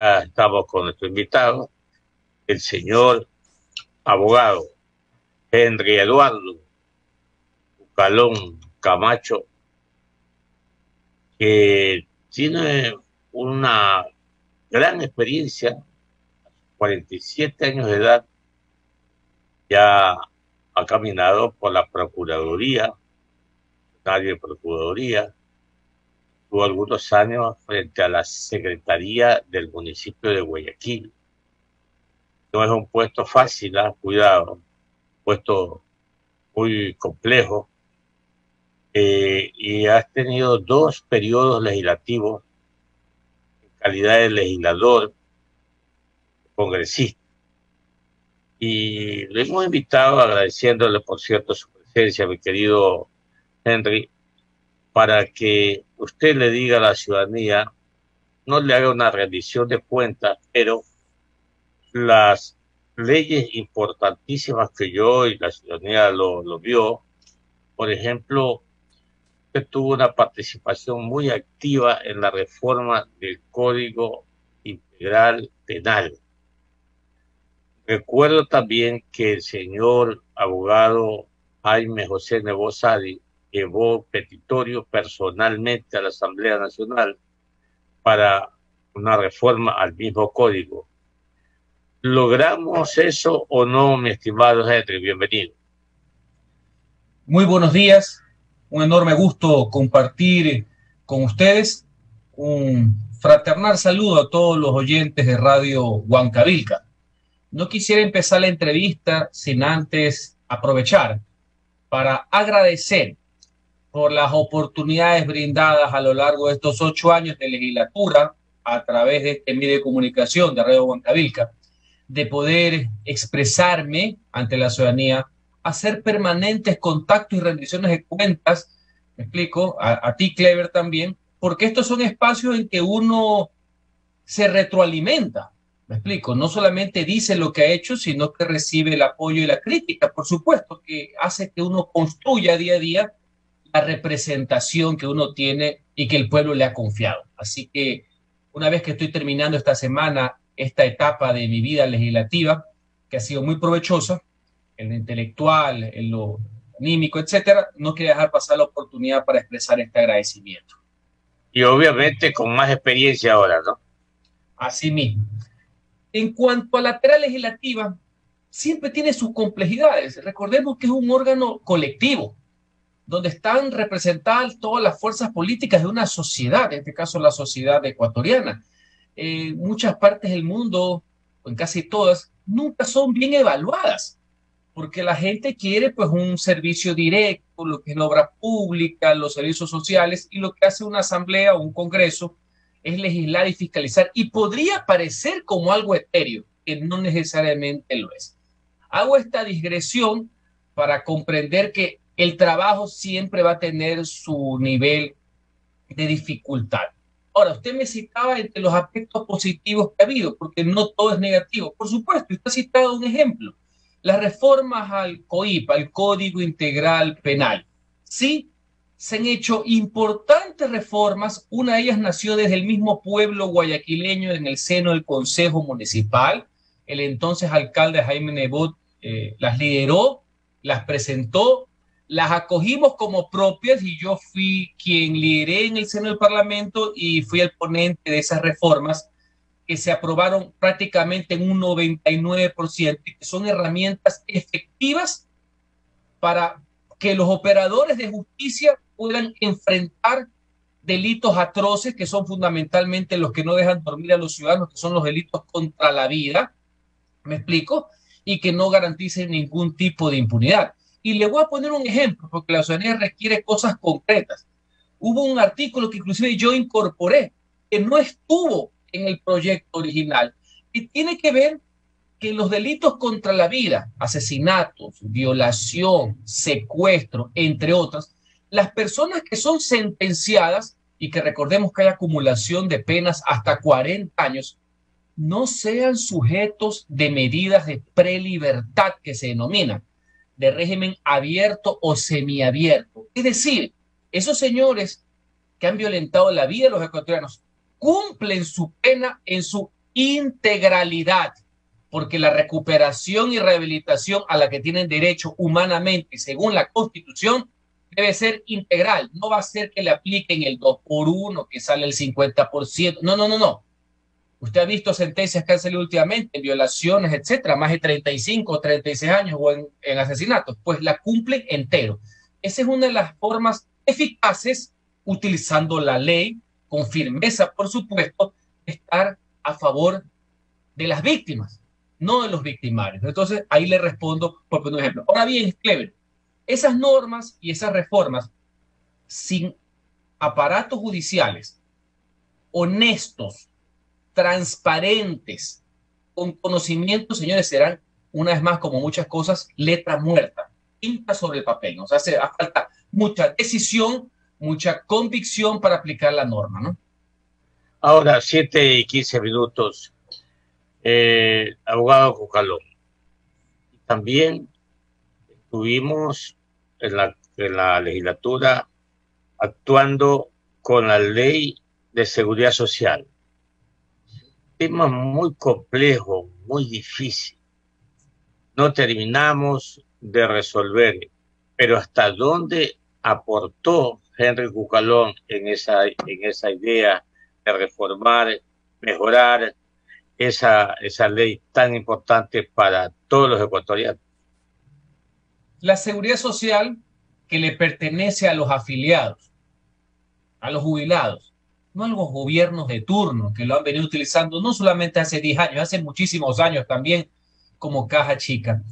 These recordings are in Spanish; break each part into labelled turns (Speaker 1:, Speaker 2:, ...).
Speaker 1: Estamos con nuestro invitado, el señor abogado Henry Eduardo Calón Camacho, que tiene una gran experiencia, 47 años de edad, ya ha caminado por la Procuraduría, nadie de Procuraduría, tuvo algunos años frente a la Secretaría del municipio de Guayaquil. No es un puesto fácil, cuidado, puesto muy complejo, y has tenido dos periodos legislativos en calidad de legislador, congresista. Y le hemos invitado, agradeciéndole, por cierto, su presencia, mi querido Henry, para que usted le diga a la ciudadanía, no le haga una rendición de cuentas, pero las leyes importantísimas que yo y la ciudadanía lo vio, por ejemplo, que tuvo una participación muy activa en la reforma del Código Integral Penal. Recuerdo también que el señor abogado Jaime José Nebozadi llevó petitorio personalmente a la Asamblea Nacional para una reforma al mismo código. ¿Logramos eso o no, mi estimado Henry? Bienvenido.
Speaker 2: Muy buenos días, un enorme gusto compartir con ustedes. Un fraternal saludo a todos los oyentes de Radio Huancavilca. No quisiera empezar la entrevista sin antes aprovechar para agradecer por las oportunidades brindadas a lo largo de estos 8 años de legislatura a través de este medio de comunicación de Radio Huancavilca, de poder expresarme ante la ciudadanía, hacer permanentes contactos y rendiciones de cuentas, me explico, a ti, Clever, también, porque estos son espacios en que uno se retroalimenta, me explico, no solamente dice lo que ha hecho, sino que recibe el apoyo y la crítica, por supuesto, que hace que uno construya día a día la representación que uno tiene y que el pueblo le ha confiado. Así que una vez que estoy terminando esta semana, esta etapa de mi vida legislativa, que ha sido muy provechosa, en lo intelectual, en lo anímico, etcétera, no quería dejar pasar la oportunidad para expresar este agradecimiento.
Speaker 1: Y obviamente con más experiencia ahora, ¿no?
Speaker 2: Asimismo, en cuanto a la tarea legislativa, siempre tiene sus complejidades. Recordemos que es un órgano colectivo, donde están representadas todas las fuerzas políticas de una sociedad, en este caso la sociedad ecuatoriana. Muchas partes del mundo, o en casi todas, nunca son bien evaluadas, porque la gente quiere pues un servicio directo, lo que es la obra pública, los servicios sociales, y lo que hace una asamblea o un congreso es legislar y fiscalizar, y podría parecer como algo etéreo, que no necesariamente lo es. Hago esta digresión para comprender que el trabajo siempre va a tener su nivel de dificultad. Ahora, usted me citaba entre los aspectos positivos que ha habido, porque no todo es negativo. Por supuesto, usted ha citado un ejemplo, las reformas al COIP, al Código Integral Penal. Sí, se han hecho importantes reformas, una de ellas nació desde el mismo pueblo guayaquileño en el seno del Consejo Municipal. El entonces alcalde Jaime Nebot las lideró, las presentó, las acogimos como propias y yo fui quien lideré en el seno del Parlamento y fui el ponente de esas reformas que se aprobaron prácticamente en un 99% y que son herramientas efectivas para que los operadores de justicia puedan enfrentar delitos atroces que son fundamentalmente los que no dejan dormir a los ciudadanos, que son los delitos contra la vida, ¿me explico? Y que no garanticen ningún tipo de impunidad. Y le voy a poner un ejemplo, porque la ciudadanía requiere cosas concretas. Hubo un artículo que inclusive yo incorporé, que no estuvo en el proyecto original, y tiene que ver que los delitos contra la vida, asesinatos, violación, secuestro, entre otras, las personas que son sentenciadas, y que recordemos que hay acumulación de penas hasta 40 años, no sean sujetos de medidas de prelibertad que se denominan, de régimen abierto o semiabierto. Es decir, esos señores que han violentado la vida de los ecuatorianos cumplen su pena en su integralidad, porque la recuperación y rehabilitación a la que tienen derecho humanamente, según la Constitución, debe ser integral. No va a ser que le apliquen el 2 por 1, que sale el 50%. No, no, no, no. Usted ha visto sentencias que han salido últimamente en violaciones, etcétera, más de 35 o 36 años o en asesinatos, pues la cumplen entero. Esa es una de las formas eficaces, utilizando la ley con firmeza, por supuesto, de estar a favor de las víctimas, no de los victimarios. Entonces, ahí le respondo por un ejemplo. Ahora bien, Clever, esas normas y esas reformas, sin aparatos judiciales honestos, transparentes, con conocimiento, señores, serán, una vez más, como muchas cosas, letra muerta, tinta sobre el papel. O sea, hace falta mucha decisión, mucha convicción para aplicar la norma, ¿no?
Speaker 1: Ahora, 7:15. Abogado Cucalón, también estuvimos en la legislatura actuando con la ley de seguridad social. Tema muy complejo, muy difícil. No terminamos de resolver, pero hasta dónde aportó Henry Cucalón en esa idea de reformar, mejorar esa ley tan importante para todos los ecuatorianos.
Speaker 2: La seguridad social que le pertenece a los afiliados, a los jubilados, no a los gobiernos de turno que lo han venido utilizando no solamente hace 10 años, hace muchísimos años también como caja chica.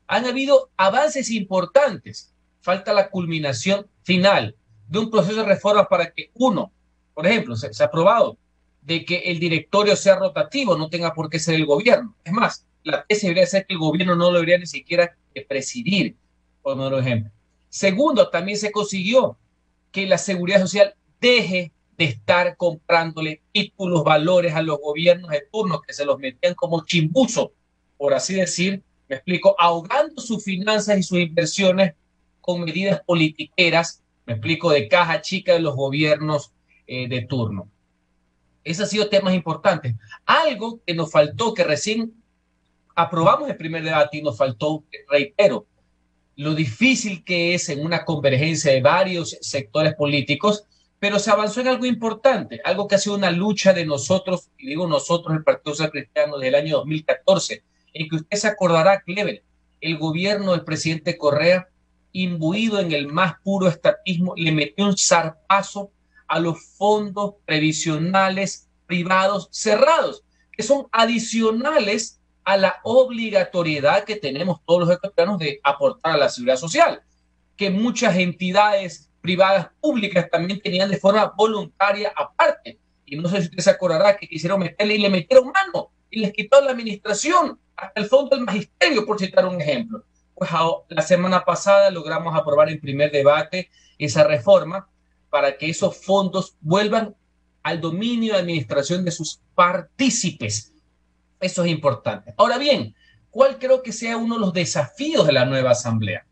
Speaker 2: Han habido avances importantes, falta la culminación final de un proceso de reformas para que uno, por ejemplo, se ha aprobado de que el directorio sea rotativo, no tenga por qué ser el gobierno. Es más, la tesis debería ser que el gobierno no lo debería ni siquiera presidir, por un ejemplo. Segundo, también se consiguió que la seguridad social deje de estar comprándole títulos, valores a los gobiernos de turno que se los metían como chimbuzo, por así decir, me explico, ahogando sus finanzas y sus inversiones con medidas politiqueras, me explico, de caja chica de los gobiernos de turno. Esos han sido temas importantes. Algo que nos faltó, que recién aprobamos el primer debate y nos faltó, reitero, lo difícil que es en una convergencia de varios sectores políticos, pero se avanzó en algo importante, algo que ha sido una lucha de nosotros, y digo nosotros, el Partido Social Cristiano, desde el año 2014, en que usted se acordará, Clever, el gobierno del presidente Correa, imbuido en el más puro estatismo, le metió un zarpazo a los fondos previsionales privados cerrados, que son adicionales a la obligatoriedad que tenemos todos los ecuatorianos de aportar a la seguridad social, que muchas entidades privadas públicas también tenían de forma voluntaria aparte. Y no sé si usted se acordará que quisieron meterle y le metieron mano y les quitó la administración hasta el fondo del magisterio, por citar un ejemplo. Pues la semana pasada logramos aprobar en primer debate esa reforma para que esos fondos vuelvan al dominio de administración de sus partícipes. Eso es importante. Ahora bien, ¿cuál creo que sea uno de los desafíos de la nueva asamblea?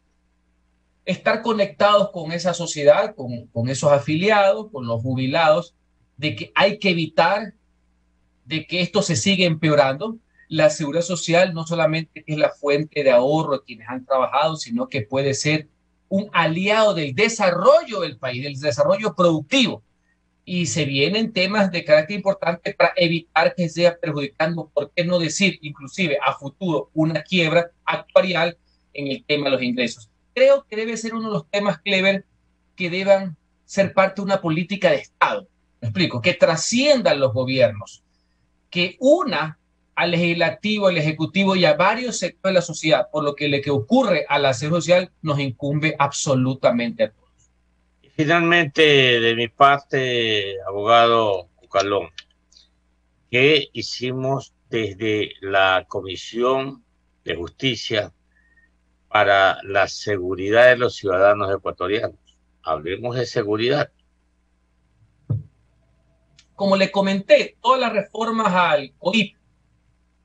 Speaker 2: Estar conectados con esa sociedad, con esos afiliados, con los jubilados, de que hay que evitar de que esto se siga empeorando. La seguridad social no solamente es la fuente de ahorro de quienes han trabajado, sino que puede ser un aliado del desarrollo del país, del desarrollo productivo. Y se vienen temas de carácter importante para evitar que sea perjudicando, por qué no decir, inclusive a futuro, una quiebra actuarial en el tema de los ingresos. Creo que debe ser uno de los temas, Clever, que deban ser parte de una política de Estado. Me explico, que trasciendan los gobiernos, que una al legislativo, al ejecutivo y a varios sectores de la sociedad, por lo que lo que ocurre a la seguridad social nos incumbe absolutamente a todos.
Speaker 1: Finalmente, de mi parte, abogado Cucalón, ¿qué hicimos desde la Comisión de Justicia para la seguridad de los ciudadanos ecuatorianos? Hablemos de seguridad.
Speaker 2: Como le comenté, todas las reformas al COIP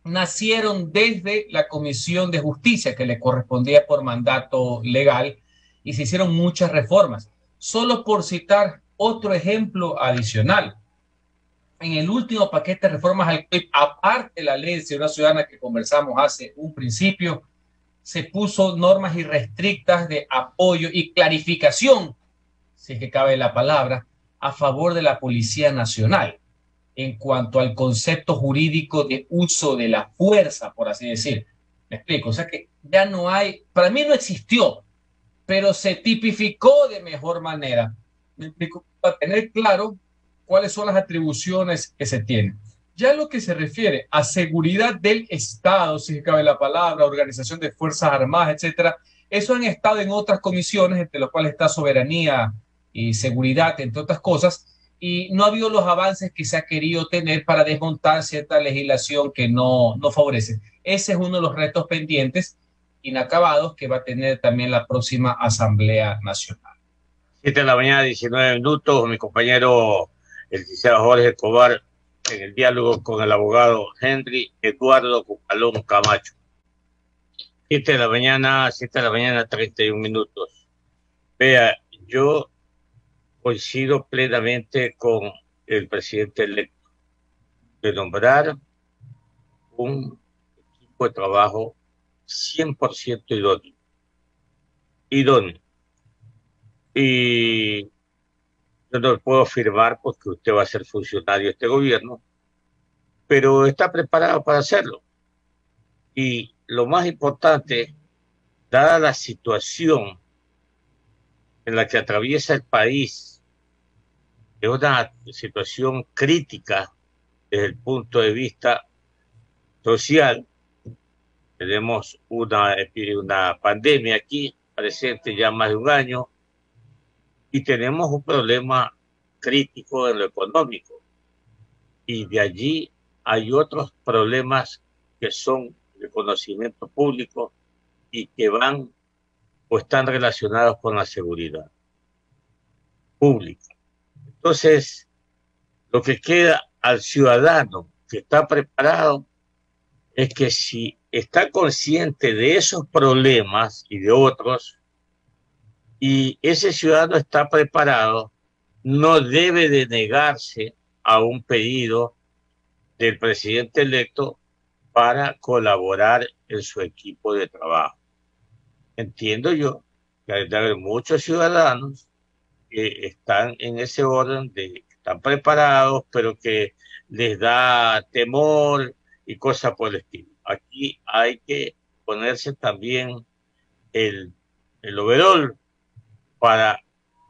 Speaker 2: nacieron desde la Comisión de Justicia, que le correspondía por mandato legal, y se hicieron muchas reformas. Solo por citar otro ejemplo adicional, en el último paquete de reformas al COIP, aparte de la ley de seguridad ciudadana que conversamos hace un principio, se puso normas irrestrictas de apoyo y clarificación, si es que cabe la palabra, a favor de la Policía Nacional en cuanto al concepto jurídico de uso de la fuerza, por así decir. ¿Me explico? O sea que ya no hay, para mí no existió, pero se tipificó de mejor manera. Me explico, para tener claro cuáles son las atribuciones que se tienen. Ya lo que se refiere a seguridad del Estado, si cabe la palabra, organización de Fuerzas Armadas, etcétera, eso han estado en otras comisiones, entre las cuales está soberanía y seguridad, entre otras cosas, y no ha habido los avances que se ha querido tener para desmontar cierta legislación que no favorece. Ese es uno de los retos pendientes inacabados que va a tener también la próxima Asamblea Nacional.
Speaker 1: 7 de la mañana, 19 minutos. Mi compañero, el licenciado Jorge Escobar, en el diálogo con el abogado Henry Eduardo Cucalón Camacho. 7 de la mañana, 31 minutos. Vea, yo coincido plenamente con el presidente electo de nombrar un equipo de trabajo 100% idóneo. Idóneo. Y yo no lo puedo afirmar porque usted va a ser funcionario de este gobierno, pero está preparado para hacerlo. Y lo más importante, dada la situación en la que atraviesa el país, es una situación crítica desde el punto de vista social. Tenemos una pandemia aquí presente ya más de un año y tenemos un problema crítico en lo económico. Y de allí hay otros problemas que son de conocimiento público y que van o están relacionados con la seguridad pública. Entonces, lo que queda al ciudadano que está preparado es que si está consciente de esos problemas y de otros, y ese ciudadano está preparado, no debe de negarse a un pedido del presidente electo para colaborar en su equipo de trabajo. Entiendo yo que hay de haber muchos ciudadanos que están en ese orden de que están preparados, pero que les da temor y cosas por el estilo. Aquí hay que ponerse también el overol para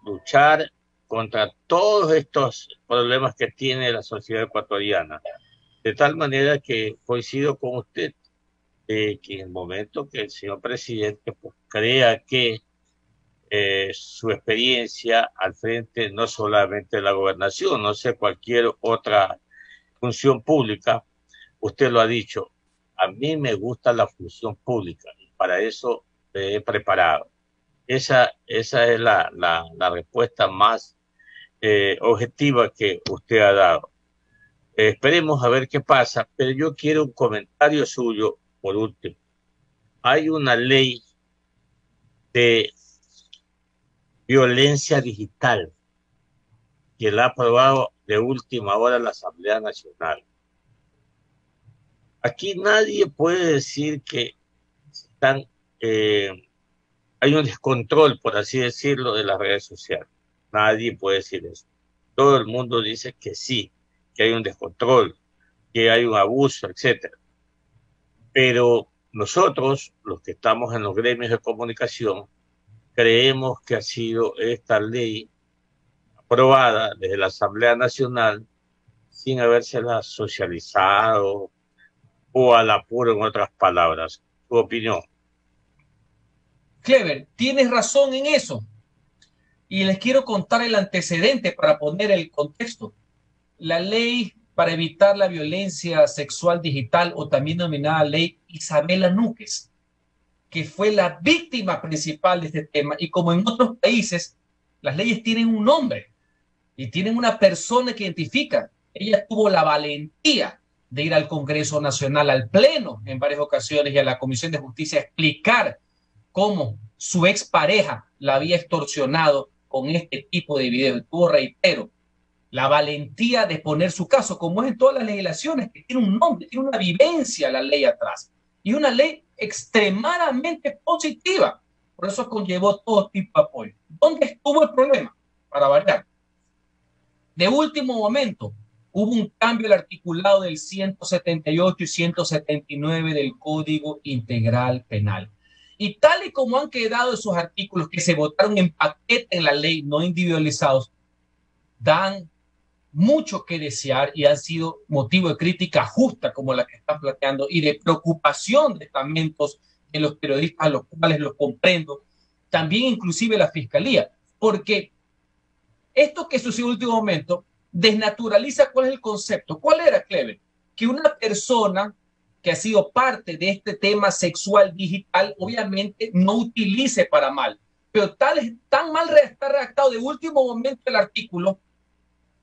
Speaker 1: luchar contra todos estos problemas que tiene la sociedad ecuatoriana. De tal manera que coincido con usted que en el momento que el señor presidente pues, crea que su experiencia al frente no solamente de la gobernación, no sé, cualquier otra función pública, usted lo ha dicho, a mí me gusta la función pública y para eso me he preparado. Esa es la respuesta más objetiva que usted ha dado. Esperemos a ver qué pasa, pero yo quiero un comentario suyo por último. Hay una ley de violencia digital que la ha aprobado de última hora la Asamblea Nacional. Aquí nadie puede decir que están, hay un descontrol, por así decirlo, de las redes sociales. Nadie puede decir eso. Todo el mundo dice que sí, que hay un descontrol, que hay un abuso, etcétera. Pero nosotros, los que estamos en los gremios de comunicación, creemos que ha sido esta ley aprobada desde la Asamblea Nacional sin habérsela socializado o al apuro, en otras palabras. ¿Tu opinión?
Speaker 2: Clever, tienes razón en eso. Y les quiero contar el antecedente para poner el contexto. La ley para evitar la violencia sexual digital, o también denominada ley Isabela Núñez, que fue la víctima principal de este tema, y como en otros países, las leyes tienen un nombre y tienen una persona que identifica. Ella tuvo la valentía de ir al Congreso Nacional, al Pleno, en varias ocasiones, y a la Comisión de Justicia a explicar cómo su expareja la había extorsionado con este tipo de videos. Tuvo, reitero, la valentía de poner su caso, como es en todas las legislaciones, que tiene un nombre, tiene una vivencia la ley atrás. Y una ley extremadamente positiva. Por eso conllevó todo tipo de apoyo. ¿Dónde estuvo el problema? Para variar. De último momento, hubo un cambio al articulado del 178 y 179 del Código Integral Penal. Y tal y como han quedado esos artículos que se votaron en paquete en la ley, no individualizados, dan mucho que desear y han sido motivo de crítica justa como la que están planteando y de preocupación de estamentos de los periodistas a los cuales los comprendo, también inclusive la fiscalía, porque esto que sucedió en el último momento desnaturaliza cuál es el concepto. ¿Cuál era, Clever? Que una persona que ha sido parte de este tema sexual digital obviamente no utilice para mal, pero tan mal está redactado de último momento el artículo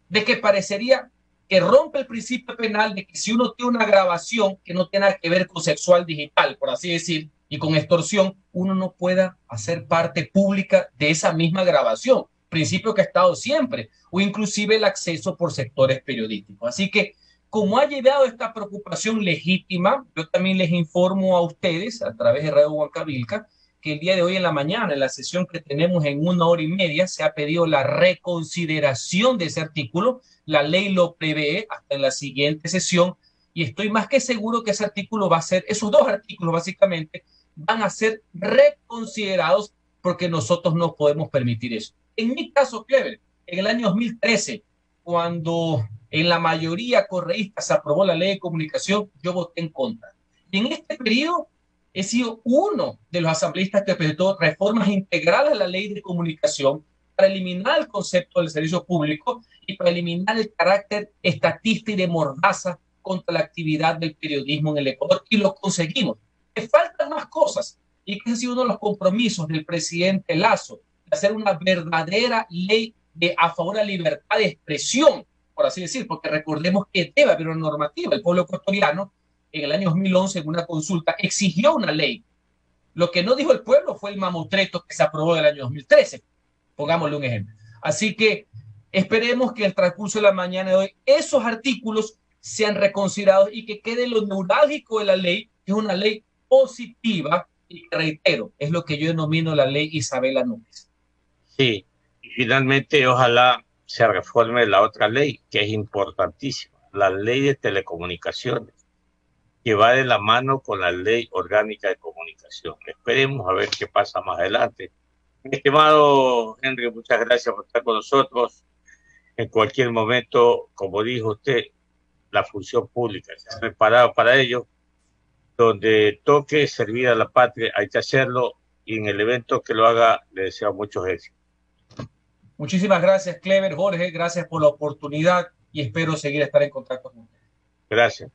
Speaker 2: de que parecería que rompe el principio penal de que si uno tiene una grabación que no tiene nada que ver con sexual digital, por así decir, y con extorsión, uno no pueda hacer parte pública de esa misma grabación, principio que ha estado siempre, o inclusive el acceso por sectores periodísticos. Así que, como ha llegado esta preocupación legítima, yo también les informo a ustedes a través de Radio Huancavilca que el día de hoy en la mañana, en la sesión que tenemos en 1 hora y media, se ha pedido la reconsideración de ese artículo. La ley lo prevé hasta en la siguiente sesión y estoy más que seguro que ese artículo va a ser, esos dos artículos básicamente, van a ser reconsiderados porque nosotros no podemos permitir eso. En mi caso, Clever, en el año 2013, cuando en la mayoría correísta se aprobó la ley de comunicación, yo voté en contra. Y en este periodo he sido uno de los asambleístas que presentó reformas integrales a la ley de comunicación para eliminar el concepto del servicio público y para eliminar el carácter estatista y de mordaza contra la actividad del periodismo en el Ecuador. Y lo conseguimos. Me faltan más cosas. Y que ha sido uno de los compromisos del presidente Lazo, de hacer una verdadera ley a favor de la libertad de expresión, por así decir, porque recordemos que debe haber una normativa. El pueblo ecuatoriano en el año 2011 en una consulta exigió una ley. Lo que no dijo el pueblo fue el mamotreto que se aprobó en el año 2013. Pongámosle un ejemplo. Así que esperemos que en el transcurso de la mañana de hoy esos artículos sean reconsiderados y que quede lo neurálgico de la ley, que es una ley positiva y reitero, es lo que yo denomino la ley Isabela Núñez.
Speaker 1: Sí, y finalmente ojalá se reforme la otra ley, que es importantísima, la ley de telecomunicaciones, que va de la mano con la ley orgánica de comunicación. Esperemos a ver qué pasa más adelante. Mi estimado Henry, muchas gracias por estar con nosotros. En cualquier momento, como dijo usted, la función pública se ha preparado para ello. Donde toque servir a la patria, hay que hacerlo, y en el evento que lo haga, le deseo muchos éxitos.
Speaker 2: Muchísimas gracias, Clever, Jorge, gracias por la oportunidad y espero seguir estar en contacto con ustedes.
Speaker 1: Gracias.